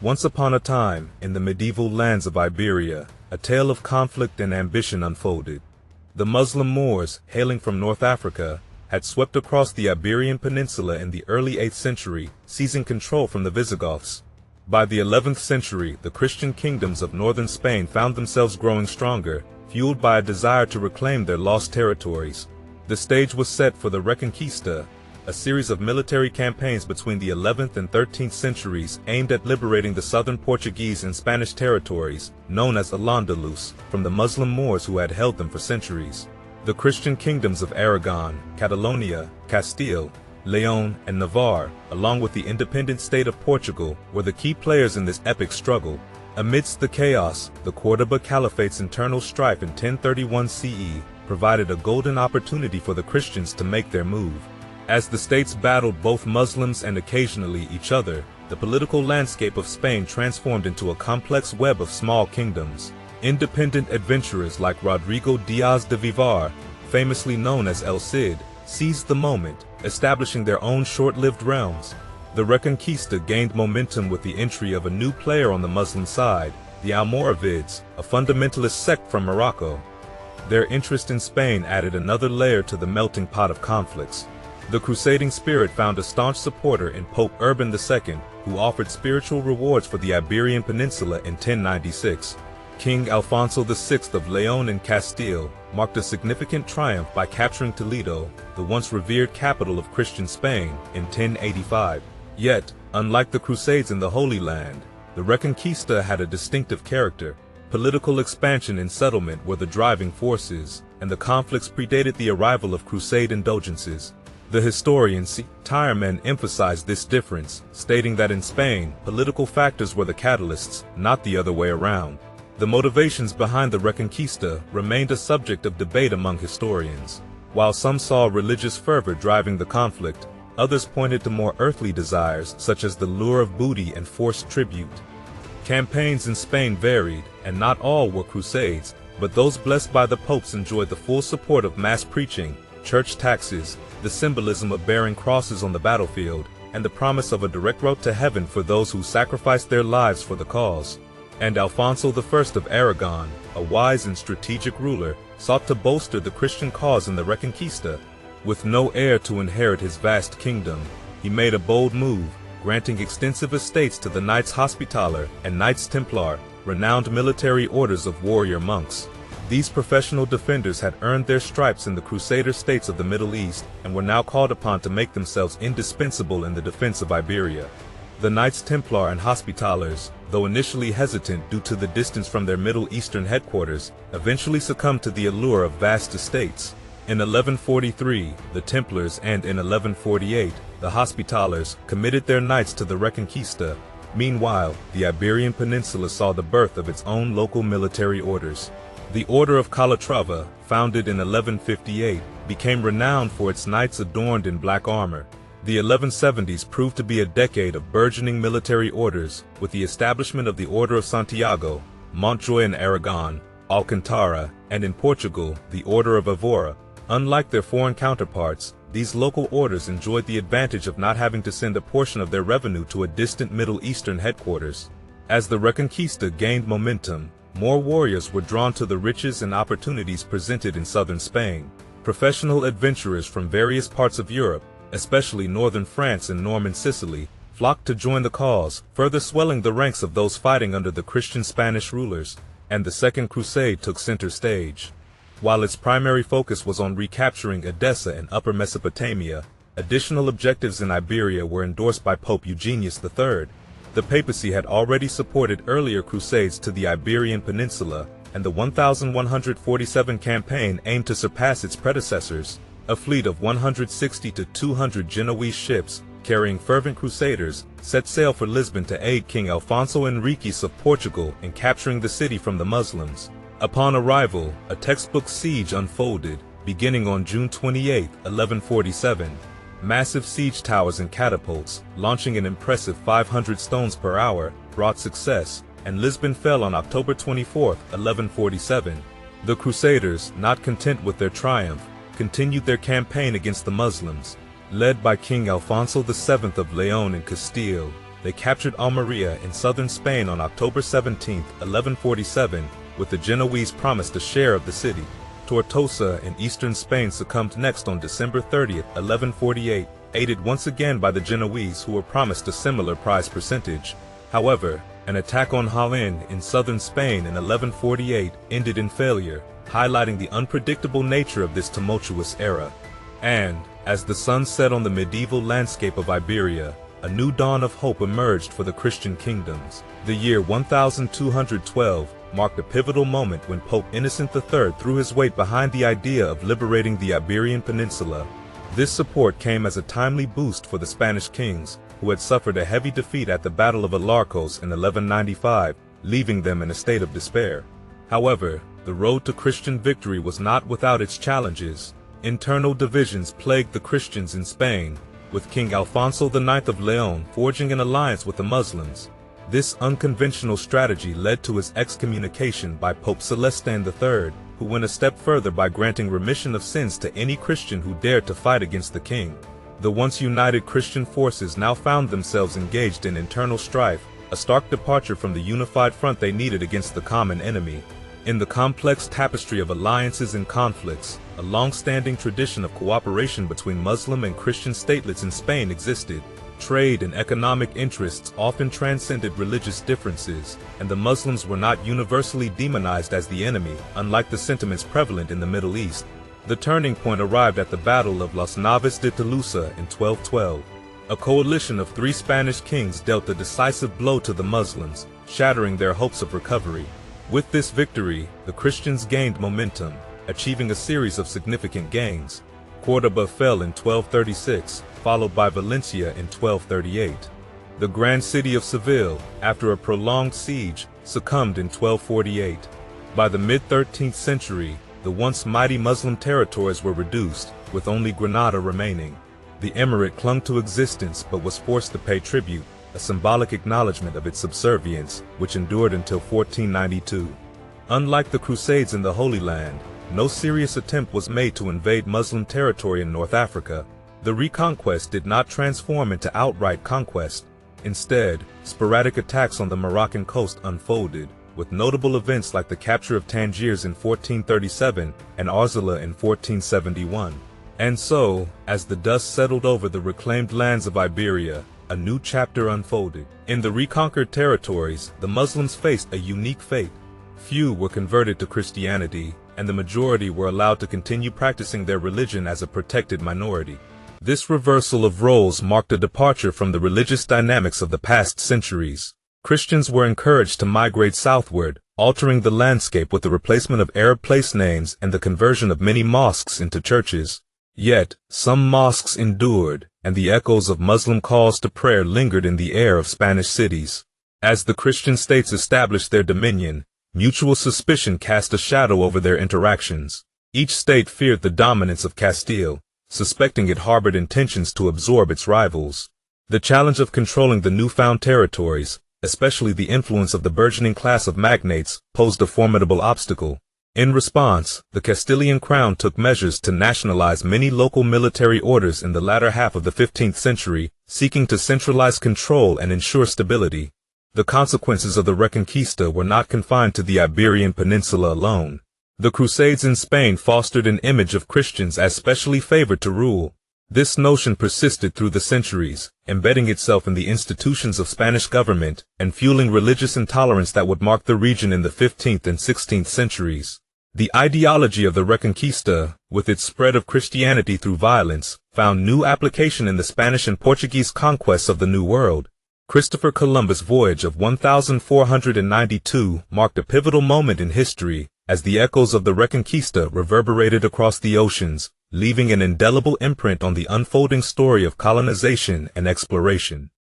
Once upon a time, in the medieval lands of Iberia, a tale of conflict and ambition unfolded. The Muslim Moors, hailing from North Africa, had swept across the Iberian Peninsula in the early 8th century, seizing control from the Visigoths. By the 11th century, the Christian kingdoms of northern Spain found themselves growing stronger, fueled by a desire to reclaim their lost territories. The stage was set for the Reconquista, a series of military campaigns between the 11th and 13th centuries aimed at liberating the southern Portuguese and Spanish territories, known as Al-Andalus, from the Muslim Moors who had held them for centuries. The Christian kingdoms of Aragon, Catalonia, Castile, Leon, and Navarre, along with the independent state of Portugal, were the key players in this epic struggle. Amidst the chaos, the Córdoba Caliphate's internal strife in 1031 CE provided a golden opportunity for the Christians to make their move. As the states battled both Muslims and occasionally each other, the political landscape of Spain transformed into a complex web of small kingdoms. Independent adventurers like Rodrigo Diaz de Vivar, famously known as El Cid, seized the moment, establishing their own short-lived realms. The Reconquista gained momentum with the entry of a new player on the Muslim side, the Almoravids, a fundamentalist sect from Morocco. Their interest in Spain added another layer to the melting pot of conflicts. The crusading spirit found a staunch supporter in Pope Urban II, who offered spiritual rewards for the Iberian Peninsula in 1096. King Alfonso VI of Leon and Castile marked a significant triumph by capturing Toledo, the once revered capital of Christian Spain, in 1085. Yet, unlike the Crusades in the Holy Land, the Reconquista had a distinctive character. Political expansion and settlement were the driving forces, and the conflicts predated the arrival of Crusade indulgences. The historian C. Tyerman emphasized this difference, stating that in Spain, political factors were the catalysts, not the other way around. The motivations behind the Reconquista remained a subject of debate among historians. While some saw religious fervor driving the conflict, others pointed to more earthly desires such as the lure of booty and forced tribute. Campaigns in Spain varied, and not all were crusades, but those blessed by the popes enjoyed the full support of mass preaching, church taxes, the symbolism of bearing crosses on the battlefield, and the promise of a direct road to heaven for those who sacrificed their lives for the cause. And Alfonso I of Aragon, a wise and strategic ruler, sought to bolster the Christian cause in the Reconquista. With no heir to inherit his vast kingdom, he made a bold move, granting extensive estates to the Knights Hospitaller and Knights Templar, renowned military orders of warrior monks. These professional defenders had earned their stripes in the Crusader states of the Middle East and were now called upon to make themselves indispensable in the defense of Iberia. The Knights Templar and Hospitallers, though initially hesitant due to the distance from their Middle Eastern headquarters, eventually succumbed to the allure of vast estates. In 1143, the Templars and in 1148, the Hospitallers committed their knights to the Reconquista. Meanwhile, the Iberian Peninsula saw the birth of its own local military orders. The Order of Calatrava, founded in 1158, became renowned for its knights adorned in black armor. The 1170s proved to be a decade of burgeoning military orders, with the establishment of the Order of Santiago, Montjoy in Aragon, Alcantara, and in Portugal, the Order of Evora. Unlike their foreign counterparts, these local orders enjoyed the advantage of not having to send a portion of their revenue to a distant Middle Eastern headquarters. As the Reconquista gained momentum, more warriors were drawn to the riches and opportunities presented in southern Spain. Professional adventurers from various parts of Europe, especially northern France and Norman Sicily, flocked to join the cause, further swelling the ranks of those fighting under the Christian Spanish rulers, and the Second Crusade took center stage. While its primary focus was on recapturing Edessa and Upper Mesopotamia, additional objectives in Iberia were endorsed by Pope Eugenius III. The papacy had already supported earlier crusades to the Iberian Peninsula, and the 1147 campaign aimed to surpass its predecessors. A fleet of 160 to 200 Genoese ships, carrying fervent crusaders, set sail for Lisbon to aid King Alfonso Enriquez of Portugal in capturing the city from the Muslims. Upon arrival, a textbook siege unfolded, beginning on June 28, 1147. Massive siege towers and catapults, launching an impressive 500 stones per hour, brought success, and Lisbon fell on October 24, 1147. The Crusaders, not content with their triumph, continued their campaign against the Muslims. Led by King Alfonso VII of Leon and Castile, they captured Almeria in southern Spain on October 17, 1147, with the Genoese promised a share of the city. Tortosa in eastern Spain succumbed next on December 30, 1148, aided once again by the Genoese, who were promised a similar prize percentage. However, an attack on Jaén in southern Spain in 1148 ended in failure, highlighting the unpredictable nature of this tumultuous era. And, as the sun set on the medieval landscape of Iberia, a new dawn of hope emerged for the Christian kingdoms. The year 1212 marked a pivotal moment when Pope Innocent III threw his weight behind the idea of liberating the Iberian Peninsula. This support came as a timely boost for the Spanish kings, who had suffered a heavy defeat at the Battle of Alarcos in 1195, leaving them in a state of despair. However, the road to Christian victory was not without its challenges. Internal divisions plagued the Christians in Spain, with King Alfonso IX of Leon forging an alliance with the Muslims. This unconventional strategy led to his excommunication by Pope Celestine III, who went a step further by granting remission of sins to any Christian who dared to fight against the king. The once united Christian forces now found themselves engaged in internal strife, a stark departure from the unified front they needed against the common enemy. In the complex tapestry of alliances and conflicts, a long-standing tradition of cooperation between Muslim and Christian statelets in Spain existed. Trade and economic interests often transcended religious differences, and the Muslims were not universally demonized as the enemy, unlike the sentiments prevalent in the Middle East. The turning point arrived at the Battle of Las Navas de Tolosa in 1212. A coalition of 3 Spanish kings dealt a decisive blow to the Muslims, shattering their hopes of recovery. With this victory, the Christians gained momentum, achieving a series of significant gains. Córdoba fell in 1236, followed by Valencia in 1238. The grand city of Seville, after a prolonged siege, succumbed in 1248. By the mid-13th century, the once mighty Muslim territories were reduced, with only Granada remaining. The emirate clung to existence but was forced to pay tribute, a symbolic acknowledgement of its subservience, which endured until 1492. Unlike the Crusades in the Holy Land, no serious attempt was made to invade Muslim territory in North Africa. The Reconquest did not transform into outright conquest. Instead, sporadic attacks on the Moroccan coast unfolded, with notable events like the capture of Tangiers in 1437 and Arzala in 1471. And so, as the dust settled over the reclaimed lands of Iberia, a new chapter unfolded. In the reconquered territories, the Muslims faced a unique fate. Few were converted to Christianity, and the majority were allowed to continue practicing their religion as a protected minority. This reversal of roles marked a departure from the religious dynamics of the past centuries. Christians were encouraged to migrate southward, altering the landscape with the replacement of Arab place names and the conversion of many mosques into churches. Yet, some mosques endured, and the echoes of Muslim calls to prayer lingered in the air of Spanish cities. As the Christian states established their dominion, mutual suspicion cast a shadow over their interactions. Each state feared the dominance of Castile, suspecting it harbored intentions to absorb its rivals. The challenge of controlling the newfound territories, especially the influence of the burgeoning class of magnates, posed a formidable obstacle. In response, the Castilian crown took measures to nationalize many local military orders in the latter half of the 15th century, seeking to centralize control and ensure stability. The consequences of the Reconquista were not confined to the Iberian Peninsula alone. The Crusades in Spain fostered an image of Christians as specially favored to rule. This notion persisted through the centuries, embedding itself in the institutions of Spanish government and fueling religious intolerance that would mark the region in the 15th and 16th centuries. The ideology of the Reconquista, with its spread of Christianity through violence, found new application in the Spanish and Portuguese conquests of the New World. Christopher Columbus' voyage of 1492 marked a pivotal moment in history, as the echoes of the Reconquista reverberated across the oceans, leaving an indelible imprint on the unfolding story of colonization and exploration.